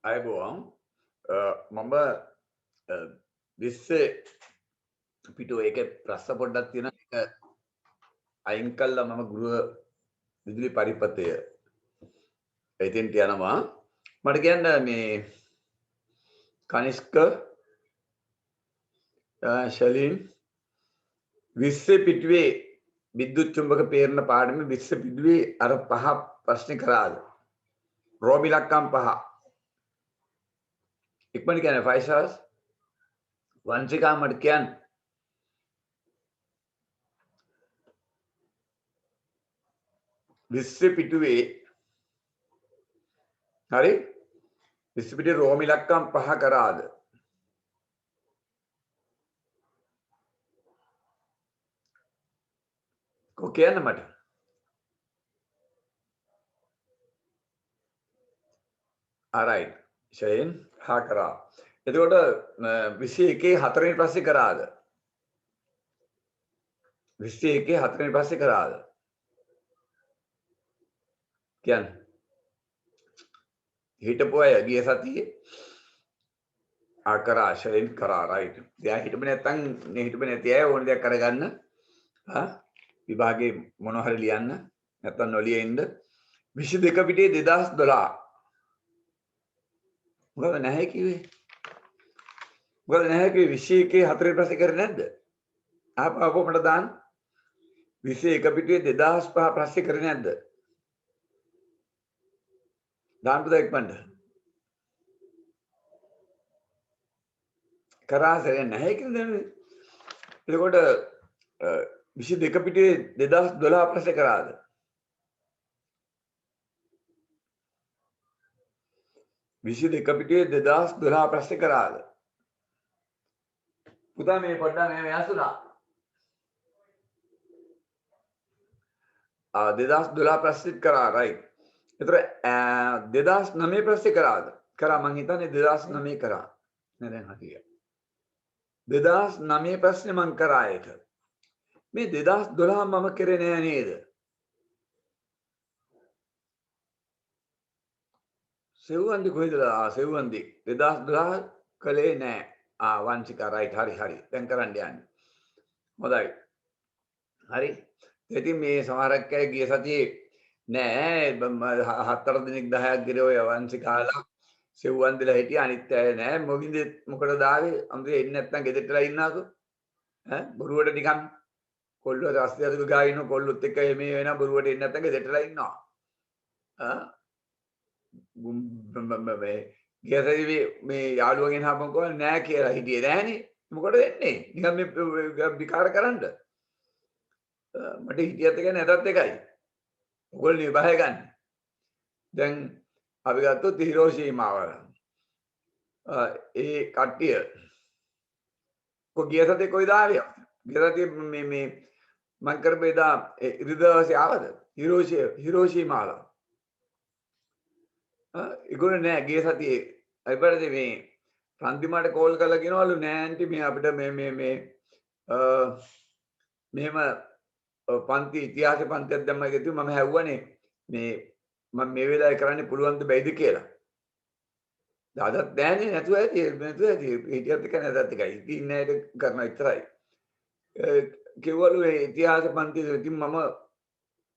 අයබෝවන් මම විස්සේ පිටුව එක ප්‍රස්ස පොඩ්ඩක් තියෙන එක අයින් කල්ලා මම ගෘහ විදුලි පරිපතය එතින්ට යනවා මට කියන්න මේ කනිෂ්ක ශලීන් විස්සේ පිටුවේ විද්‍යුත් චුම්බක පේරණ පාඩම විස්ස පිටුවේ අර පහ ප්‍රශ්න කරාද රෝමිලක්කම් පහ ඉක්මනට කියන්නේ 5 stars වංශිකා මට කියන්න විස්ස පිටුවේ හරි විස්ස පිටුවේ රෝමිලක්කම් පහ කරාද කො කියන්න මට alright ෂයෙන් හා කරා එතකොට 21 හතරවෙනි ප්‍රශ්නේ කරාද 21 හතරවෙනි ප්‍රශ්නේ කරාද කියන්න හිටපු අය ගිය සතියේ ආකරා ෂයෙන් කරා රයිට් දැන් හිටපු නැත්තම් නේ හිටපු නැති අය ඕන දෙයක් කරගන්න විභාගේ මොනවා හරි ලියන්න නැත්තම් නොලිය ඉන්න 22 පිටේ 2012 මොකද නැහැ කිව්වේ මොකද නැහැ කිව්වේ 21 හතරේ ප්‍රශ්නේ කරේ නැද්ද ආපහු මට දාන්න 21 පිටුවේ 2005 ප්‍රශ්නේ කරේ නැද්ද දාන්න පුතා ඉක්මනට කරාසරේ නැහැ කියන්නේ එතකොට 22 පිටුවේ 2012 ප්‍රශ්නේ කරාද 22 පිටුවේ 2012 ප්‍රශ්නේ කරාද පුතා මේ පොඩ්ඩක් මේ වැසුණා 2012 ප්‍රශ්නෙත් කරා රයිට් ඒතර 2009 ප්‍රශ්නේ කරාද කරා මං හිතන්නේ 2009 කරා නෑ දැන් හරියට 2009 ප්‍රශ්නේ මං කරා ඒක මේ 2012 මම කරේ නෑ නේද සෙව්වන්දි කොහෙද සෙව්වන්දි 2012 කලේ නෑ වංශිකා රයිට් හරි දැන් කරන්න යන්නේ හොඳයි හරි ඉතින් මේ සමහරක් අය ගිය සතියේ නෑ හතර දිනක් 10ක් ගිරේ ඔය වංශිකාලා සෙව්වන්දිලා හිටියා අනිත් අය නෑ මොකින්ද මොකටද ආවේ අම්මේ එන්නේ නැත්නම් ගෙදරටලා ඉන්නාකෝ බොරුවට නිකන් කොල්ලෝ රස්තියදක ගා ඉන්න කොල්ලොත් එක්ක මේ වෙනා බොරුවට එන්නේ නැත්නම් ගෙදරටලා ඉන්නවා ගිය සතියේ මේ යාළුවගෙන් හම්බුනකෝ නෑ කියලා හිටියේ නෑනේ මොකටද එන්නේ නිකන් මේ විකාර කරන්න මට හිටියත් එක නැතත් එකයි ඔයගොල්ලෝ නිබහය ගන්න දැන් අපි ගත්තොත් හිරෝෂීමාවල ඒ කට්ටිය ගිය සතියේ කොයිද ආවේ ගිය සතියේ මේ මං කරපේදා ඉරිදවසේ ආවද හිරෝෂීමාවල ඒගොල්ලෝ නෑ ගිය සතියේ අයිබරද මේ ප්‍රන්තිමාට කෝල් කරලා කියනවලු නෑ ඇන්ටි මේ අපිට මේ මෙහෙම පන්ති ඉතිහාස පන්තියක් දැම්ම කිව්ව මම හැව්වනේ මේ මම මේ වෙලාවේ කරන්න පුළුවන් ද බැයිද කියලා. දාදත් නෑනේ නැතුව ඇති හිටියත් එක නැතත් එකයි. ඉතින් නෑට කරන විතරයි. කිව්වලු මේ ඉතිහාස පන්ති ඉතින් මම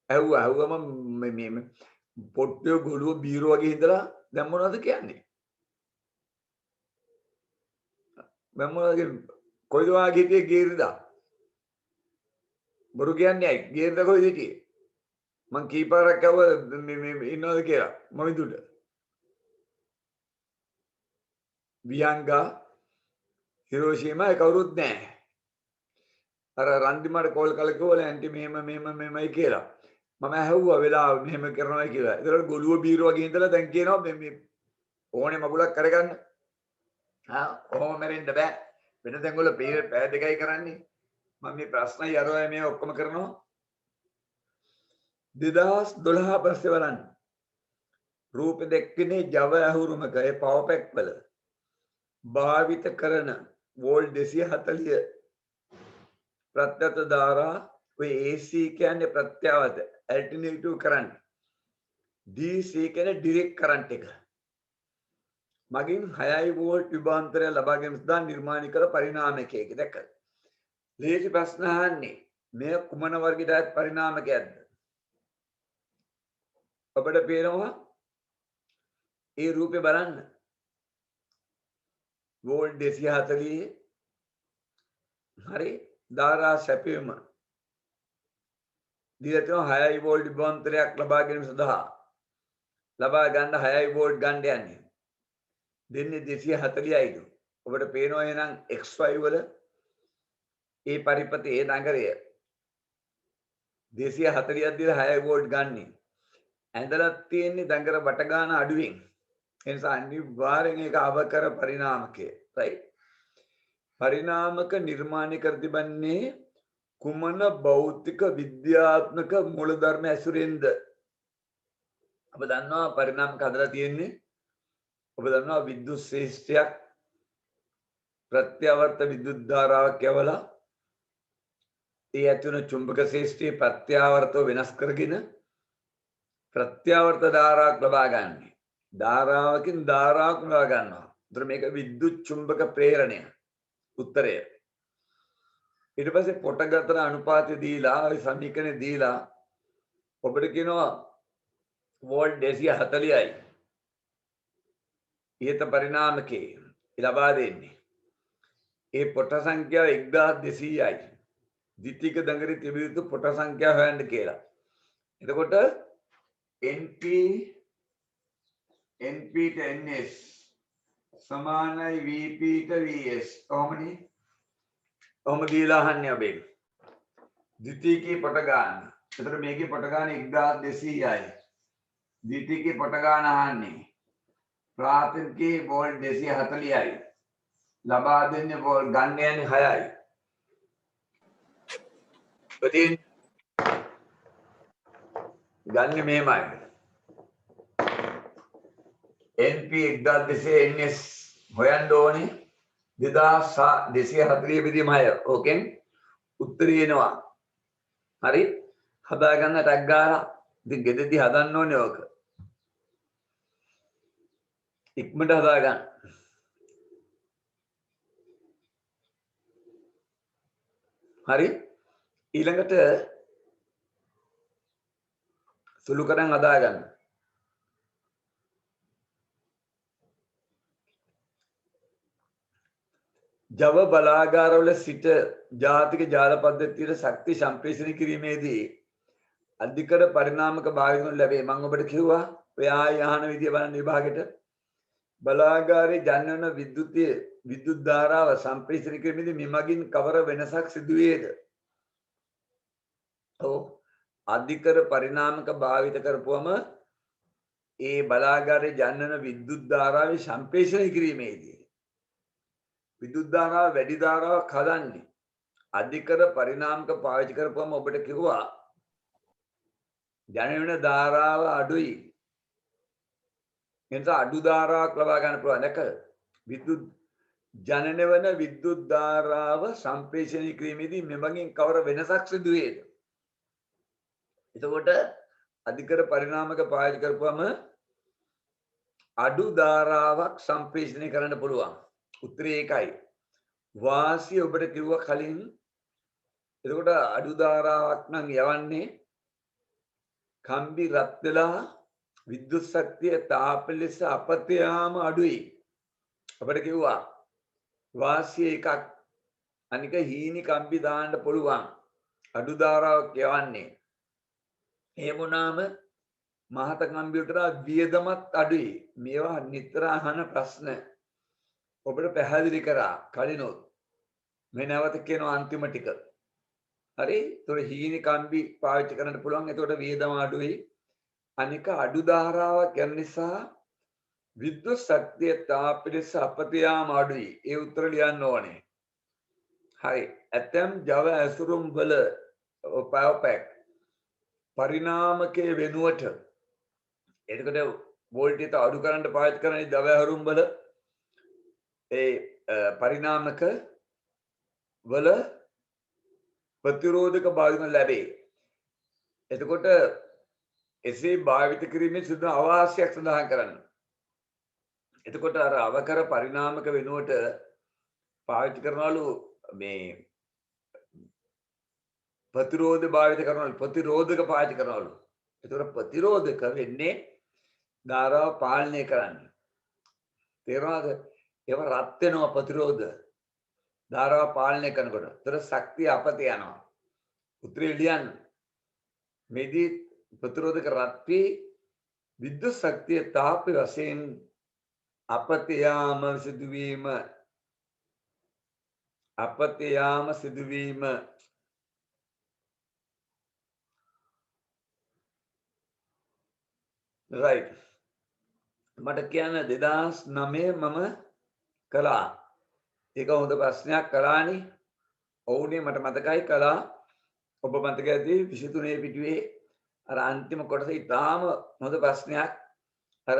ඇහුවම මේ පොට්ටිය ගොළුව බීරුව වගේ ඉඳලා දැන් මොනවද කියන්නේ? මම මොනවද කොයිද වාගේ හිටියේ ගිරිදා? බොරු කියන්නේ ඇයි? ගිරිද කොයිද හිටියේ? මං කීපාරක් ඇහුවා මේ ඉන්නවද කියලා මොවිදුට වියංගා හිරෝෂීමා කවුරුත් නැහැ අර රන්දිමාට කෝල් කළා කිව්වල ඇන්ටි මෙහෙමයි කියලා මම ඇහුවා වෙලාව මෙහෙම කරනවා කියලා ඒතකොට ගොළුව බීරුව වගේ ඉඳලා දැන් කියනවා මේ ඕනේ මගුලක් කරගන්න ඔහොම මැරෙන්න බෑ වෙන තැන් වල පැය දෙකයි කරන්නේ මම මේ ප්‍රශ්නයි අරවයි මේ ඔක්කොම කරනවා 2012 පස්සේ බලන්න රූප දැක්කනේ Java ඇහුරුමක ඒ power pack වල භාවිත කරන වෝල්ට් 240 ප්‍රත්‍යත ධාරා ඔය AC කියන්නේ ප්‍රත්‍යවත ඇල්ටර්නේටිව් කරන්ට් DC කියන්නේ ඩිරෙක්ට් කරන්ට් එක මගින් 6 වෝල්ට් විභවාන්තරය ලබා ගැනීම සඳහා නිර්මාණය කළ පරිණාමකයක. දැක්ක. ලේසි ප්‍රශ්න අහන්නේ මේ කුමන වර්ගයකට පරිණාමකයක්ද? ඔබට පේනවා ඒ රූපේ බලන්න. වෝල්ට් 240 හරි ධාරා සැපයීම දීලා තියෙනවා 6 වෝල්ට් විභවාන්තරයක් ලබා ගැනීම සඳහා ලබා ගන්න 6 වෝල්ට් ගන්න යන්නේ. දෙන්නේ 240යිලු. ඔබට පේනවා එහෙනම් xy වල ඒ පරිපතේ ඒ නගරය 240ක් දීලා 6 වෝල්ට් ගන්නේ. ඇඳලා තියෙන්නේ දඟර වට ගන්න අඩුවෙන්. ඒ නිසා අනිවාර්යෙන් ඒක අවකර පරිණාමකය. right? පරිණාමක නිර්මාණය කර තිබන්නේ කුමන භෞතික විද්‍යාත්මක මූලධර්ම ඇසුරෙන්ද? ඔබ දන්නවා පරිණාමක හදලා තියෙන්නේ ඔබ දන්නවා විද්‍යුත් ශ්‍රේෂ්ඨයක් ප්‍රත්‍යවර්ත විද්‍යුත් ධාරාවක් යවලා ඒ ඇති වෙන චුම්බක ශ්‍රේෂ්ඨයේ ප්‍රත්‍යවර්තව වෙනස් කරගෙන ප්‍රත්‍යවර්ත ධාරාවක් ලබා ගන්න. ධාරාවකින් ධාරාවක් ලබා ගන්නවා. ඒතර මේක විද්‍යුත් චුම්බක ප්‍රේරණය. උත්තරය. ඊට පස්සේ පොටගතන අනුපාතය දීලා ওই සමීකරණය දීලා ඔබට කියනවා වෝල්ට් 240යි. ඊට පරිණාමකේ ලබා දෙන්නේ. ඒ පොට සංඛ්‍යාව 1200යි. ද්විතීක දඟරේ තිබිය යුතු පොට සංඛ්‍යාව හොයන්න කියලා. එතකොට NP ට NS සමානයි VP ට VS. කොහොමනේ? කොහොම දීලා අහන්නේ ඔබෙන්? ද්විතීකේ පොට ගන්න. එතකොට මේකේ පොට ගන්න 1200යි. ද්විතීකේ පොට ගන්න අහන්නේ. ප්‍රාථමිකේ වෝල්ට් 240යි. ලබා දෙන්නේ වෝල්ට් ගන්න යන්නේ 6යි. ඉතින් ගන්න මෙහෙමයි. NP 1200 NS හොයන්න ඕනේ 2240 බෙදීම 6. ඕකෙන් උත්තරය එනවා. හරි? හදා ගන්න ටැග් ගාලා ඉතින් ගෙදෙද්දි හදන්න ඕනේ ඕක. ඉක්මනට හදා ගන්න. හරි? ඊළඟට සුළු කරන් හදා ගන්න. ජව බලාගාරවල සිට ජාතික ජාල පද්ධතියට ශක්ති සම්ප්‍රේෂණය කිරීමේදී අධිකර පරිණාමක භාවිතවල ලැබේ. මම ඔබට කිව්වා ඔය ආයහන විදිය බලන්න විභාගෙට බලාගාරයේ ජනන විද්‍යුත් ධාරාව සම්ප්‍රේෂණය කිරීමේදී මෙමගින් කවර වෙනසක් සිදු වේද? ඔව් අධිකර පරිණාමක භාවිත කරපුවම ඒ බලාගාරයේ ජනන විද්‍යුත් ධාරාවේ සම්ප්‍රේෂණය කිරීමේදී විද්‍යුත් ධාරාව වැඩි ධාරාවක් හදන්නේ අධිකර පරිණාමක පාවිච්චි කරපුවම ඔබට කිව්වා ජනන ධාරාව අඩුයි. එනිසා අඩු ධාරාවක් ලබා ගන්න පුළුවන්. දැක විද්‍යුත් ජනන වන විද්‍යුත් ධාරාව සම්ප්‍රේෂණය කිරීමේදී මෙමගින් කවර වෙනසක් සිදු වේද? එතකොට අධිකර පරිණාමක පාවිච්චි කරපුවම අඩු ධාරාවක් සම්ප්‍රේෂණය කරන්න පුළුවන්. උත්තරේ ඒකයි. වාසිය ඔබට කිව්වා කලින්. එතකොට අඩු ධාරාවක් නම් යවන්නේ කම්බි රත් වෙලා විද්‍යුත් ශක්තිය තාප ලෙස අපත යාම අඩුයි. අපිට කිව්වා වාසිය එකක්. අනික හීනි කම්බි දාන්න පුළුවන්. අඩු ධාරාවක් යවන්නේ. එහෙම වුණාම මහත කම්බියට වියදමත් අඩුයි. මේවා නිතර අහන ප්‍රශ්න. ඔබට පැහැදිලි කරා කලිනොත්. මේ නැවත කියනවා අන්තිම ටික. හරි? ඒතොර හීනි කම්බි පාවිච්චි කරන්න පුළුවන්. එතකොට වියදම අඩුයි. අනික අඩු ධාරාවක් යන නිසා විද්‍යුත් ශක්තිය තාප ලෙස අපත යාම අඩුයි. ඒ උත්තර ලියන්න ඕනේ. හරි. ඇතම් ජව ඇසුරුම් වල power pack පරිණාමකයේ වෙනුවට එතකොට වෝල්ටේජ් අඩු කරන්න පාවිච්චි කරන ජව ඇසුරුම් වල ඒ පරිණාමක වල ප්‍රතිරෝධක භාවිත ලැබේ. එතකොට එසේ භාවිත කිරීමේ සිදු අවාසියක් සඳහන් කරන්න. එතකොට අර අවකර පරිණාමක වෙනුවට පාවිච්චි කරනවලු මේ ප්‍රතිරෝධ භාවිත කරනවලු ප්‍රතිරෝධක පාවිච්චි කරනවලු. එතකොට ප්‍රතිරෝධක වෙන්නේ ධාරාව පාලනය කරන්න. තේරෙනවද? ඒව රත් වෙනවා ප්‍රතිරෝධ. ධාරාව පාලනය කරනකොට. ඒතර ශක්තිය අපතේ යනවා. උත්තරේ ලියන්න. මේදී ප්‍රතිරෝධක රත් වී විද්‍යුත් ශක්තිය තාප වශයෙන් අපතයාම සිදුවීම right මට කියන්න 2009 මම කළා ඒක හොඳ ප්‍රශ්නයක් කළානේ ඔවුනේ මට මතකයි කළා ඔබ මතක ඇති 23 පිටුවේ අර අන්තිම කොටස ඉතාම හොඳ ප්‍රශ්නයක් අර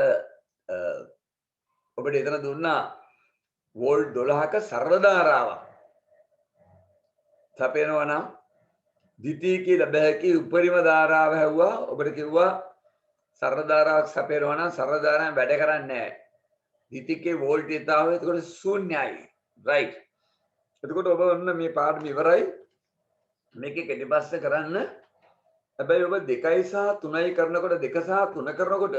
ඔබට එතන දුන්නා වෝල්ට් 12ක සරල ධාරාවක් සපයනවා නම් ද්විතීයිකී ලැබ හැකි උපරිම ධාරාව හැවුවා ඔබට කිව්වා සරල ධාරාවක් සපයනවා නම් සරල ධාරාවෙන් වැඩ කරන්නේ නැහැ ද්විතීයිකේ වෝල්ටේජතාවය එතකොට ශූන්‍යයි right එතකොට ඔබ ඔන්න මේ පාඩම ඉවරයි මේකේ කෙටිපස්ස කරන්න හැබැයි ඔබ 2 සහ 3යි කරනකොට 2 සහ 3 කරනකොට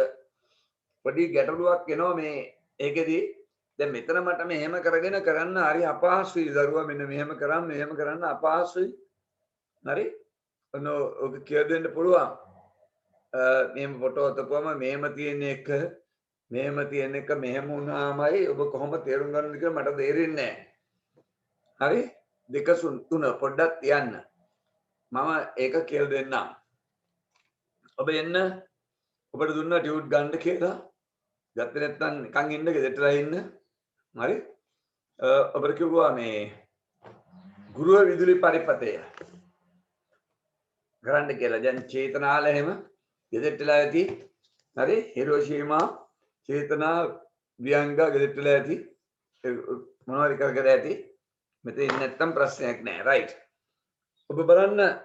පොඩි ගැටලුවක් එනවා මේ ඒකෙදී දැන් මෙතන මට මෙහෙම කරගෙන කරන්න හරි අපහසුයි දරුවා මෙන්න මෙහෙම කරන්න අපහසුයි හරි ඔන්න ඔක කියලා දෙන්න පුළුවන් මෙහෙම ෆොටෝ ඔතපුවම මෙහෙම තියෙන එක මෙහෙම වුණාමයි ඔබ කොහොම තේරුම් ගන්නද කියලා මට තේරෙන්නේ නැහැ හරි 2 3 පොඩ්ඩක් තියන්න මම ඒක කියලා දෙන්නම් ඔබ එන්න ඔබට දුන්නා ටියුට් ගන්න කියලා ගත්තේ නැත්නම් නිකන් ඉන්න ගෙදරටලා ඉන්න හරි ඔබට කිව්වා මේ ගෘහ විදුලි පරිපථය ගරන්න කියලා දැන් චේතනාල එහෙම ගෙදරටලා ඇති හරි හිරෝෂීමා චේතනා වියංගා ගෙදරටලා ඇති මොනවද කරගෙන ඇති මෙතන ඉන්න නැත්නම් ප්‍රශ්නයක් නැහැ රයිට් ඔබ බලන්න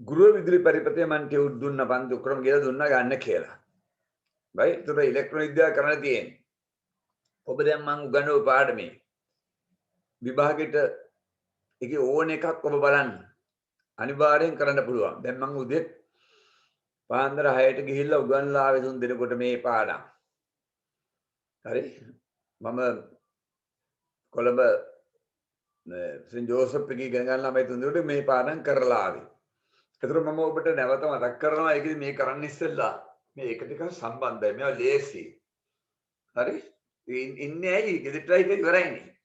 ගෘහ විදුලි පරිපථය මන් ටියුට් දුන්න පන්ති ඔක්කොම ගිහලා දුන්නා ගන්න කියලා right ඒතර ඉලෙක්ට්‍රෝන විද්‍යාව කරන්න තියෙන්නේ ඔබ දැන් මම උගන්වපු පාඩමේ විභාගෙට ඒකේ ඕන එකක් ඔබ බලන්න අනිවාර්යෙන් කරන්න පුළුවන් දැන් මම උදේ පාන්දර 6ට ගිහිල්ලා උගන්ලා ආවේ 3 දිනකට මේ පාඩම් හරි මම කොළඹ සෙන් ජෝසප් එකේ ඉගෙන ගන්න ළමයි 3 දිනකට මේ පාඩම් කරලා ආවේ ඒතර මම ඔබට නැවත මතක් කරනවා ඒකෙදි මේ කරන්න ඉස්සෙල්ලා මේ එක ටිකක් සම්බන්ධයි මේවා ලේසි හරි ඉන්නේ ඇයි ගෙදරටයි කියලා ඉවරයිනේ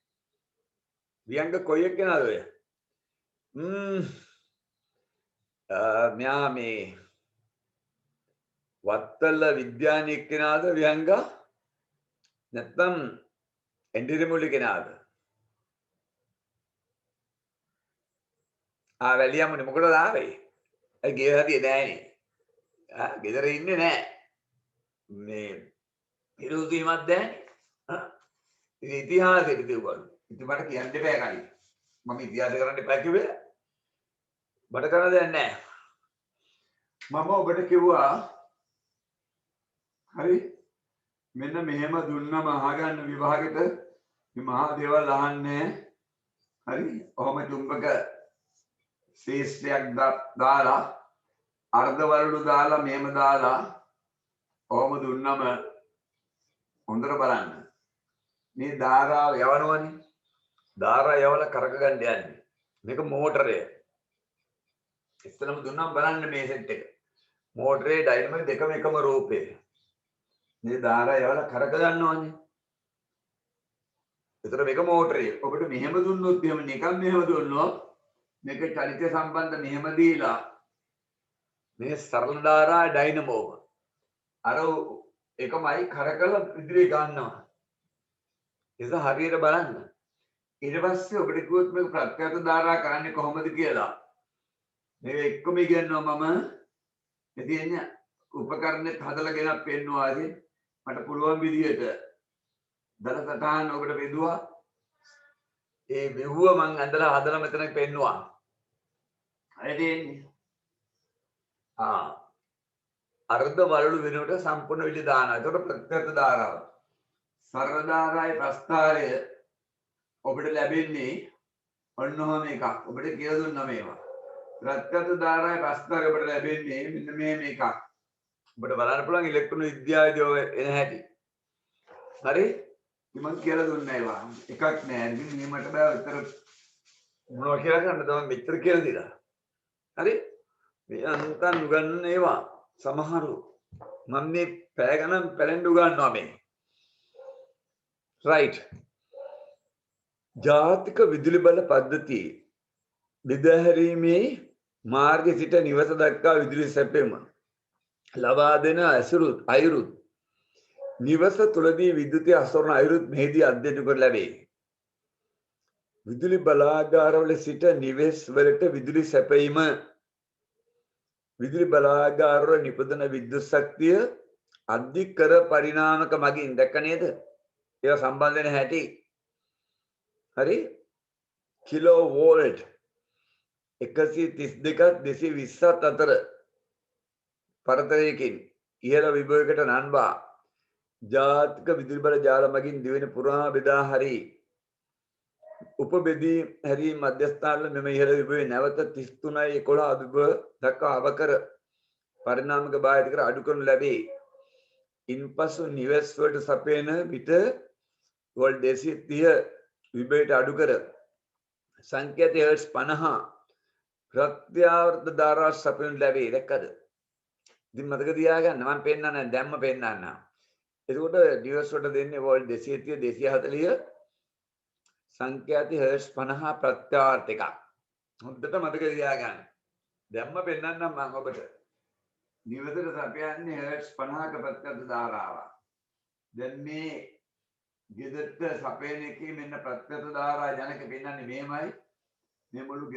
වියංග කොයි එක්කනද ඔය මෙයා මේ වත්තල විද්‍යානි එක්කනද වියංග නැත්නම් එන්ඩිරිමුලි කෙනාද වැලියම්මනේ මොකටද ආවේ ඒ ගේ හදියේ නෑනේ ගෙදර ඉන්නේ නෑ මේ විරෝධීමත් දැන්නේ ඉතිහාසෙට දෙවලු ඉතින් මට කියන්න බෑ කලින් මම ඉතිහාස කරන්න එපා කිව්වේ මට කරන්න දෙයක් නෑ මම ඔබට කිව්වා හරි මෙන්න මෙහෙම දුන්නම අහගන්න විභාගෙට මේ මහා දේවල් අහන්නේ හරි ඔහොම චුම්බක ශේෂ්ත්‍රයක් දාලා අර්ධ වලලු දාලා මෙහෙම දාලා ඔහොම දුන්නම හොඳට බලන්න මේ ධාරාව යවනවනේ ධාරාව යවලා කරක ගන්න යන්නේ මේක මෝටරය ඉස්සෙල්ලාම දුන්නම් බලන්න මේ සෙට් එක මෝටරේ ඩයිනමෝ දෙකම එකම රූපේ මේ ධාරාව යවලා කරක ගන්නවනේ ඒතර මේක මෝටරේ ඔබට මෙහෙම දුන්නොත් එහෙම නිකන් මෙහෙම දුන්නොත් මේක චලිත සම්බන්ධ මෙහෙම දීලා මේ සරල ධාරා ඩයිනමෝ අර එකමයි කරකල ඉදිරිය ගන්නවා ඒක හරියට බලන්න ඊට පස්සේ ඔබට කිව්වොත් මේක ප්‍රත්‍යක්ෂ ධාරා කරන්නේ කොහොමද කියලා මේක එක්කම ඉගෙනනවා මම ඉතින් උපකරණෙත් හදලා ගෙනත් පෙන්නවා ඉතින් මට පුළුවන් විදියට දලසටහන් ඔබට බෙදුවා ඒ මෙව්ව මං ඇඳලා හදලා මෙතන පෙන්නවා හරිද අර්ධ වලලු වෙනුවට සම්පූර්ණ විලි දානවා. ඒකට ප්‍රත්‍යක්ෂ ධාරාව. සරලධාරායි ප්‍රස්ථාරය ඔබට ලැබෙන්නේ ඔන්න ඔහම එකක්. ඔබට කියලා දුන්නා මේවා. ප්‍රත්‍යත ධාරායි ප්‍රස්ථාරය ඔබට ලැබෙන්නේ මෙන්න මේ එකක්. ඔබට බලන්න පුළුවන් ඉලෙක්ට්‍රෝන විද්‍යාවේදී ඔය එන හැටි. හරි? මම කියලා දුන්නා ඒවා. එකක් නෑ. ඉතින් මට බෑ උත්තර මොනවා කියලා කරන්න තමයි මෙච්චර කියලා දීලා. හරි? මේ අන්තන් උගන්වන ඒවා සමහරු මම මේ පැය ගණන් පැලෙන්න උගන්වනවා මේ. right. ජාතික විදුලි බල පද්ධතිය බෙදාහැරීමේ මාර්ගය සිට නිවස දක්වා විදුලි සැපයීම ලබා දෙන අයුරුත් නිවස තුළදී විද්‍යුතය අසරණ අයුරුත් මෙහිදී අධ්‍යයනය කර ලැබේ. විදුලි බලාගාරවල සිට නිවෙස් වලට විදුලි සැපයීම විදුලි බලාගාරවල නිපදවන විද්‍යුත් ශක්තිය අධිකර පරිණාමක මගින් දැක්ක නේද? ඒවා සම්බන්ධ වෙන හැටි. හරි? කිලෝ වෝල්ට් 132ක් 220ක් අතර පරතරයකින් ඉහළ විභවයකට නන්වා ජාතික විදුලි බල ජාල මගින් දිවෙන පුරා බෙදා හරි උපබෙදී හැරීම් මධ්‍යස්ථානවල මෙම ඉහළ විභවය නැවත 33.11 විභව දක්වා අවකර පරිණාමක භාවිත කර අඩු කරනු ලැබේ. ඉන්පසු නිවෙස් වලට සපයන විට වෝල්ට් 230 විභවයට අඩු කර සංකේත හර්ට්ස් 50 ප්‍රත්‍යාවර්ත ධාරා සපයනු ලැබේ. දැක්කද? ඉතින් මතක තියාගන්න මම පෙන්නන්න දැම්ම පෙන්නන්න. එතකොට නිවෙස් වලට දෙන්නේ වෝල්ට් 230 240 සංඛ්‍යාති හර්ට්ස් 50 ප්‍රත්‍යාවර්ත එකක්. හොඳට මතක තියාගන්න. දැම්ම පෙන්නන්නම් මම ඔබට. නිවසට සපයන්නේ හර්ට්ස් 50ක ප්‍රත්‍යක්ෂ ධාරාවක්. දැන් මේ ගෙදරට සපයන එකේ මෙන්න ප්‍රත්‍යක්ෂ ධාරා ජනක පෙන්නන්නේ මෙහෙමයි. මේ මුළු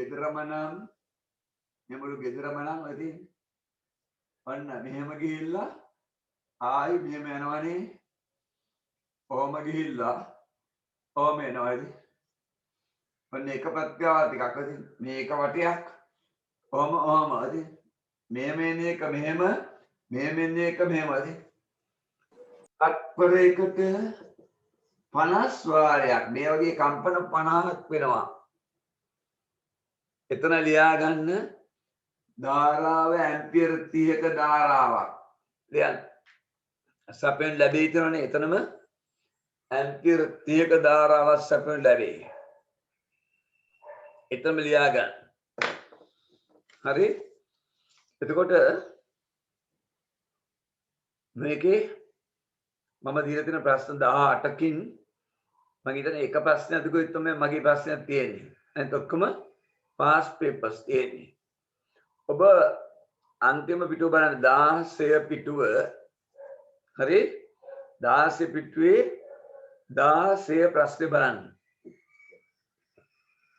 ගෙදරම නම් ඉතින් ඔන්න මෙහෙම ගිහිල්ලා ආයි මෙහෙම යනවනේ. ඔහොම ගිහිල්ලා ඔහොම එනවා ඉතින්. ඔන්න එක ප්‍රත්‍යාවර්ත එකක් ඉතින් මේක වටයක්. ඔහොම ඉතින් මෙහෙම එන එක මෙහෙම එන එක මෙහෙම ඉතින්. තත්පරයකට 50 වාරයක් මේ වගේ කම්පන 50ක් වෙනවා. එතන ලියා ගන්න ධාරාව ඇම්පියර් 30ක ධාරාවක්. දැන් සපෙන් ලැබී තියෙනනේ එතනම ඇම්පියර් 30ක ධාරාවක් සපෙන් ලැබේ. එතනම ලියා ගන්න. හරි? එතකොට මේකේ මම දීලා තියෙන ප්‍රශ්න 18කින් මම හිතන්නේ එක ප්‍රශ්නයක් දුකෙත් තමයි මගේ ප්‍රශ්නයක් තියෙන්නේ. අනිත් ඔක්කොම පාස් පේපර්ස් තියෙන්නේ. ඔබ අන්තිම පිටුව බලන්න 16 පිටුව. හරි? 16 පිටුවේ 16 ප්‍රශ්නේ බලන්න.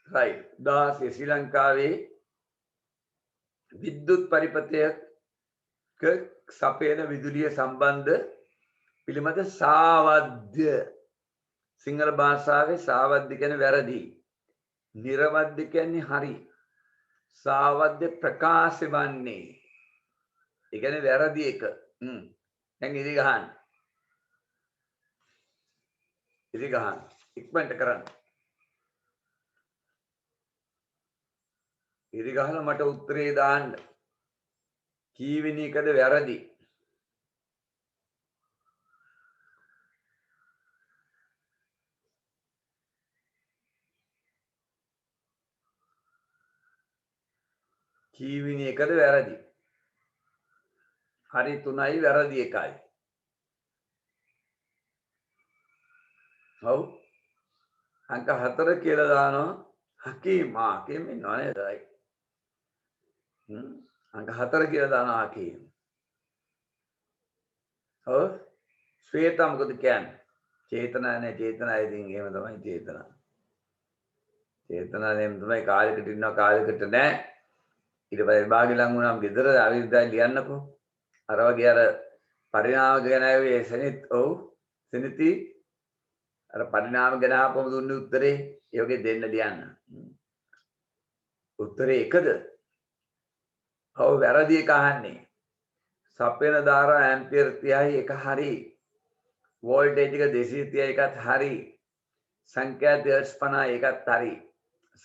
right 16 ශ්‍රී ලංකාවේ විද්‍යුත් පරිපථයක සපයන විදුලිය සම්බන්ධ පිළිබඳ සාවද්‍ය සිංහල භාෂාවේ සාවද්‍ය කියන්නේ වැරදි. නිර්වද්‍ය කියන්නේ හරි. සාවද්‍ය ප්‍රකාශ වන්නේ. ඒ කියන්නේ වැරදි එක. දැන් ඉරි ගහන්න. ඉක්මනට කරන්න. ඉරි ගහලා මට උත්තරේ දාන්න. කීවෙනි එකද වැරදි? කීවෙනි එකද වැරදි? හරි 3යි වැරදි 1යි. ඔව්. අංක 4 කියලා දානවා. හකීම් ඉන්නවා නේද? අංක 4 කියලා දානවා හකීම්. ඔව්. ශ්වේතා මොකද කියන්නේ? චේතනා නැහැ චේතනා ඉතින් එහෙම තමයි චේතනා. චේතනා නෙම් තමයි කාලෙකට ඉන්නවා කාලෙකට නැහැ. ඊට පස්සේ විභාගෙ ලඟ වුණාම ගෙදර අවිද්‍යාව ලියන්නකෝ. අර වගේ අර පරිණාම ගැන ආවේ සෙනෙත් ඔව් සෙනෙති අර පරිණාම ගැන ආපම දුන්නේ උත්තරේ ඒ වගේ දෙන්න ලියන්න. උත්තරේ එකද? ඔව් වැරදි එක අහන්නේ. සපයන ධාරා ඇම්පියර් 30යි එක හරි. වෝල්ටේජ් එක 230 එකත් හරි. සංඛ්‍යාත හර්ට්ස් 50 එකත් හරි.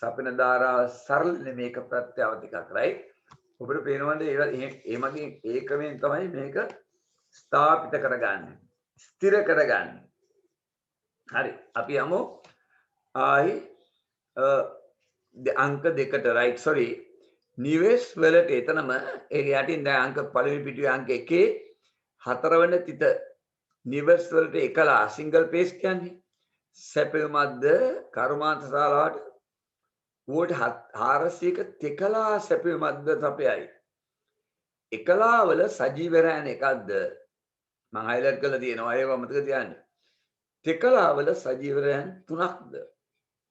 සපන ධාරාව සරල මේක ප්‍රත්‍යවධිකක් right. ඔබට පේනවනේ ඒ මගින් ඒ ක්‍රමයෙන් තමයි මේක ස්ථාපිත කරගන්නේ. ස්ථිර කරගන්නේ. හරි. අපි යමු ආයි අංක දෙකට right sorry. නිවෙස් වලට එතනම ඒ යටින් දැන් අංක පළවෙනි පිටුවේ අංක 1 හතරවන තිත නිවෙස් වලට එකලා සිංගල් පේස් කියන්නේ සැපයුමක්ද කර්මාන්ත ශාලාවට වෝල්ට් 400ක තෙකලා සැපයුමක්ද සපයයි. එකලා වල සජීව රෑන එකක්ද මම හයිලයිට් කරලා තියෙනවා ඒව මතක තියාගන්න. තෙකලා වල සජීව රෑන 3ක්ද.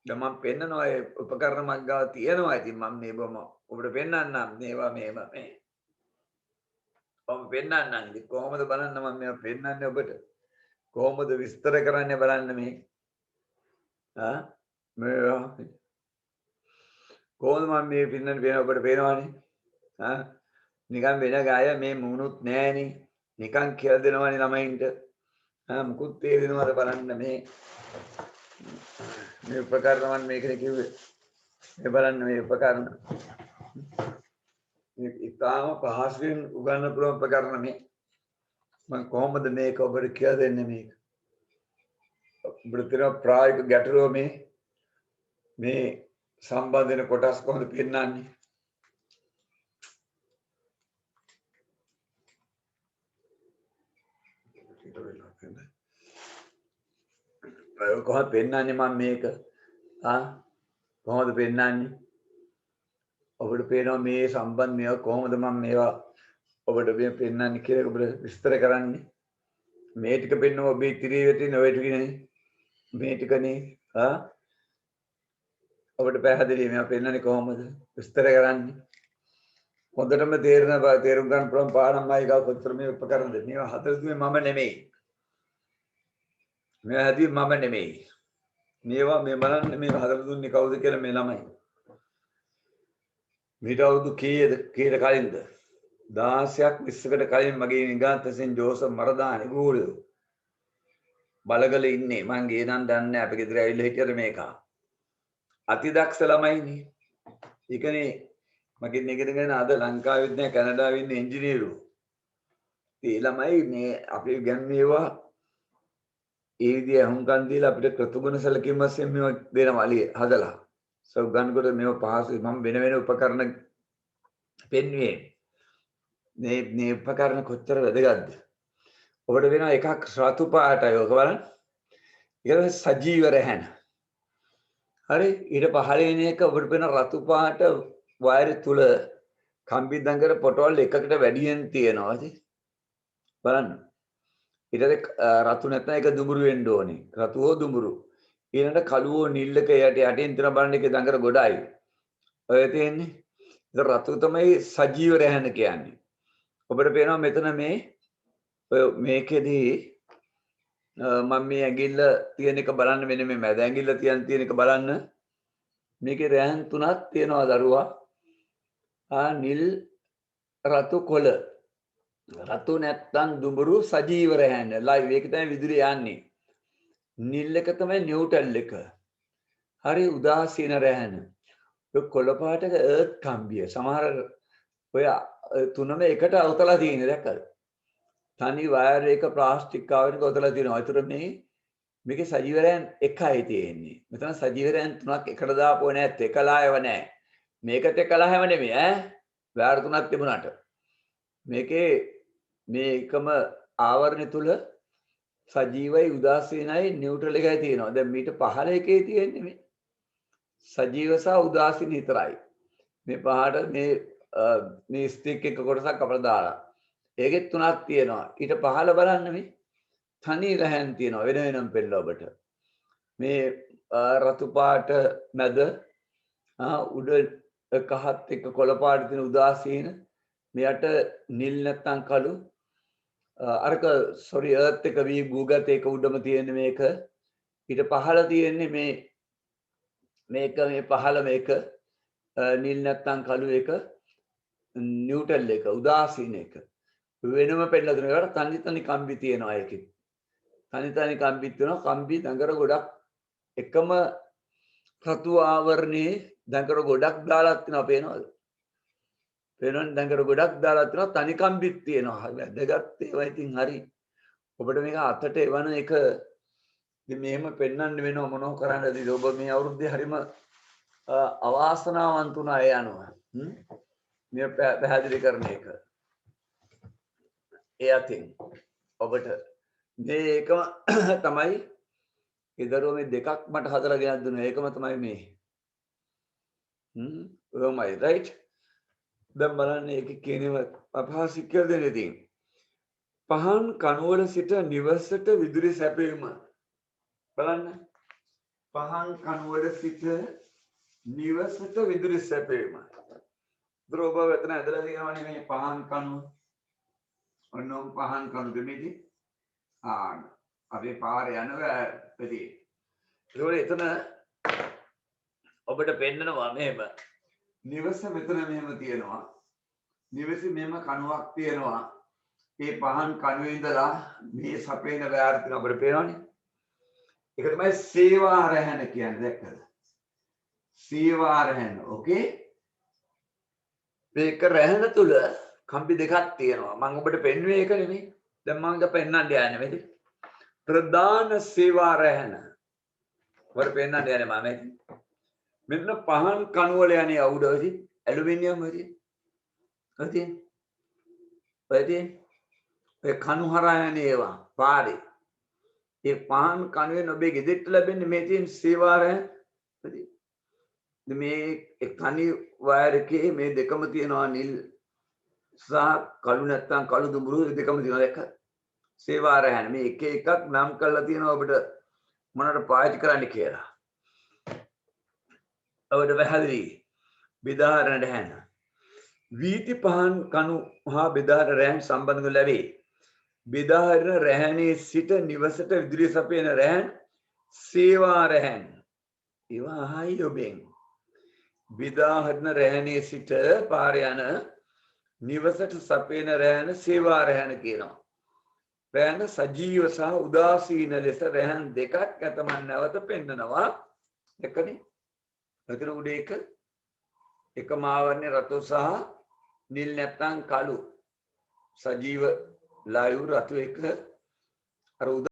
දැන් මම පෙන්නනවා ඒ උපකරණ මක් ගාව තියෙනවා. ඉතින් මම මේ බොම ඔබට පෙන්නන්නම් මේවා මේව මේ. ඔබ පෙන්නන්නම්. ඉතින් කොහොමද බලන්න මම මේවා පෙන්නන්නේ ඔබට. කොහොමද විස්තර කරන්නේ බලන්න මේ. මේවා කොහොමද මම මේ පෙන්නන්නේ පේන ඔබට පේනවනේ. නිකන් වෙන ගාය මේ මුණුත් නෑනේ. නිකන් කියලා දෙනවනේ ළමයින්ට. මුකුත් තේරෙනවද බලන්න මේ උපකරණ මම මේකනේ කිව්වේ. මේ බලන්න මේ උපකරණ. මේ ඉතාලම පහසුවෙන් උගන්වන්න පුළුවන් උපකරණ මේ. මම කොහොමද මේක ඔබට කියලා දෙන්නේ මේක. ඔබට තියෙන ප්‍රායෝගික ගැටලුව මේ සම්බන්ධ වෙන කොටස් කොහොමද පෙන්නන්නේ? කොහොමද පෙන්නන්නේ මම මේක? කොහොමද පෙන්නන්නේ? ඔබට පේනවා මේ සම්බන්ධ මේවා කොහොමද මම මේවා ඔබට මේ පෙන්නන්නේ කියලා ඔබට විස්තර කරන්නේ. මේ ටික පෙන්නුව ඔබේ ඉතිරි වෙටින් ඔය ටිකනේ. මේ ටිකනේ. ඔබට පැහැදිලි මේවා පෙන්නන්නේ කොහොමද? විස්තර කරන්නේ. හොඳටම තේරුම් ගන්න පුළුවන් පාඩම්මයි ගාව කොච්චර මේ උපකරණද. මේවා හතරතුනේ මම නෙමෙයි. මේ හැදී මම නෙමෙයි. මේවා මේ බලන්න මේ හදලා දුන්නේ කවුද කියලා මේ ළමයි. මීට අවුරුදු කීයද කලින්ද? 16ක් 20කට කලින් මගේ නිගාන්තසෙන් ජෝසප් මරදානි ගෝලියෝ බලගල ඉන්නේ. මං ගේ නම් දන්නේ නැහැ. අපි ගෙදර ඇවිල්ලා හිටියද මේක. අතිදක්ෂ ළමයිනේ. ඒකනේ මගෙන් ඉගෙනගෙන අද ලංකාවෙත් නෑ කැනඩාවෙ ඉන්න ඉංජිනේරු. ඒ ළමයි මේ අපි ඉගැන්වේවා ඒ විදිය අහුම්කම් දීලා අපිට කෘතගුණ සැලකීම් වශයෙන් මේවා දෙනවා අලිය හදලා. සෞගන්කොට මේවා පහසුයි. මම වෙන වෙන උපකරණ පෙන්වුවේ. මේ උපකරණ කොච්චර වැදගත්ද? ඔබට වෙනවා එකක් රතු පාටයි ඔක බලන්න. ඊට සජීව රැහැන. හරි ඊට පහළ වෙන එක ඔබට වෙන රතු පාට වයර් තුල කම්බි දඟර පොටවල් එකකට වැඩියෙන් තියෙනවා ඉතින් බලන්න ඊට රතු නැත්නම් ඒක දුඹුරු වෙන්න ඕනේ රතු හෝ දුඹුරු ඊළඟට කළු හෝ නිල් එක යටින් තියන බලන්න එකේ දඟර ගොඩයි ඔය තියෙන්නේ ඒක රතු තමයි සජීව රැහැන කියන්නේ ඔබට පේනවා මෙතන මේකෙදී මම මේ ඇඟිල්ල තියෙන එක බලන්න මෙන්න මේ මැද ඇඟිල්ල තියෙන එක බලන්න මේකේ රැහන් තුනක් තියෙනවා දරුවා නිල් රතු කොළ රතු නැත්තම් දුඹුරු සජීව රැහන් ලයිව් ඒක තමයි විදුලිය යන්නේ නිල් එක තමයි නියුට්‍රල් එක හරි උදාසීන රැහන් ඔය කොළ පාටක එර්ත් කම්බිය සමහර ඔය තුනම එකට අවතලා තියෙන්නේ දැක්කද තනි වයර් එක ප්ලාස්ටික් කවර් එක ඔතලා තියෙනවා ඒතර මේකේ සජීව රැහන් එකයි තියෙන්නේ මෙතන සජීව රැහන් තුනක් එකට දාපුව නැත් එකලායව නැහැ මේකට එකලායව නෙමෙයි වයර් තුනක් තිබුණාට මේකේ මේ එකම ආවරණය තුල සජීවයි උදාසීනයි නියුට්‍රල් එකයි තියෙනවා. දැන් මීට පහළ එකේ තියෙන්නේ මේ සජීව සහ උදාසීන විතරයි. මේ පහට මේ ස්ටික් එක කොටසක් අපිට දාලා. ඒකෙත් තුනක් තියෙනවා. ඊට පහළ බලන්න මේ තනි රැහන් තියෙනවා. වෙන වෙනම පෙන්නලා ඔබට. මේ රතු පාට මැද උඩ කහත් එක්ක කොළ පාට තියෙන උදාසීන මෙයට නිල් නැත්තම් කළු අරක සෝරි එර්ත් එක වී ගූගත් එක උඩම තියෙන මේක ඊට පහළ තියෙන්නේ මේක මේ පහළ මේක නිල් නැත්තම් කළු එක නියුට්‍රල් එක උදාසීන එක වෙනම පෙන්නලා දෙනවා ඒකට තනි තනි කම්බි තියෙනවා ඒකෙත් තනි තනි කම්බිත් වෙනවා. කම්බි දඟර ගොඩක් එකම රතු ආවරණයේ දඟර ගොඩක් දාලා තිනවා පේනවද? පේනවනේ දඟර ගොඩක් දාලා තිනවා තනි කම්බිත් තියෙනවා. වැදගත් ඒවා ඉතින් හරි. ඔබට මේක අතට එවන එක ඉතින් මෙහෙම පෙන්වන්න වෙනව මොනව කරන්නද? ඔබ මේ අවුරුද්දේ හරිම අවාසනාවන්ත වුණා ඒ අනුව. මේ පැහැදිලි කරන එක. ඒ අතින් ඔබට මේකම තමයි ඉදරෝ මේ දෙකක් මට හදලා ගෙනත් දුන්නා. ඒකම තමයි මේ. ඔයමයි රයිට්. දැන් බලන්න ඒක කියනව අපහාසික කියලා දෙන්නේ තියෙන. පහන් කනුවල සිට නිවසට විදුලි සැපයීම. බලන්න. පහන් කනුවල සිට නිවසට විදුලි සැපයීම. දරෝබ වෙතන ඇදලා තියෙනවනේ මේ පහන් කනුව. ඔන්නම් පහන් කණු දෙමෙදි අපේ පාරේ යනවා ප්‍රති. ඒකෝලේ එතන ඔබට පෙන්නනවා මෙහෙම. නිවස මෙතන මෙහෙම තියෙනවා. නිවසේ මෙහෙම කණුවක් තියෙනවා. මේ පහන් කණුවේ ඉඳලා මේ සපේන වෑර තියෙන අපිට පේනවනේ. ඒක තමයි සේවා රැහැන කියන්නේ දැක්කද? සේවා රැහැන. ඕකේ. මේක රැහැන තුල කම්බි දෙකක් තියෙනවා. මම ඔබට පෙන්වුවේ ඒක නෙමෙයි. දැන් මම පෙන්නන්න යන්නේ මේක. ප්‍රධාන සේවා රැහැන. ඔබට පෙන්නන්න යන්නේ මම මේක. මෙන්න පහන් කණුවල යන්නේ අවුඩවදී ඇලුමිනියම් වදී. හරි. වැඩි ඒ කණු හරහා යන්නේ ඒවා පාරේ. ඒ පහන් කණුවෙන් ඔබේ ගෙදරට ලැබෙන්නේ මේ තියෙන සේවා රැහැන. හරි. මේ තනි වයර් එකේ මේ දෙකම තියෙනවා නිල් සහ කළු නැත්තම් කළු දුඹුරු දෙකම තියෙනවා දැක්ක සේවා රැහැන මේ එක එකක් නම් කරලා තියෙනවා ඔබට මොනකට පාවිච්චි කරන්න කියලා. ඔබට පැහැදිලි බෙදාහරණ රැහැන වීති පහන් කණු හා බෙදාහරණ රැහැන් සම්බන්ධව ලැබේ. බෙදාහරණ රැහැනේ සිට නිවසට විදුලිය සපයන රැහැන් සේවා රැහැන්. ඒවා අහයි ඔබෙන්. බෙදාහරණ රැහැනේ සිට පාර යන නිවසට සපේන රැහැන සේවා රැහැන කියනවා. රැහැන සජීව සහ උදාසීන ලෙස රැහැන් දෙකක් ඇතමන් නැවත පෙන්නනවා. දැක්කනේ? මෙතන උඩ එකම ආවරණේ රතු සහ නිල් නැත්තම් කළු සජීව ලායු රතු එක අර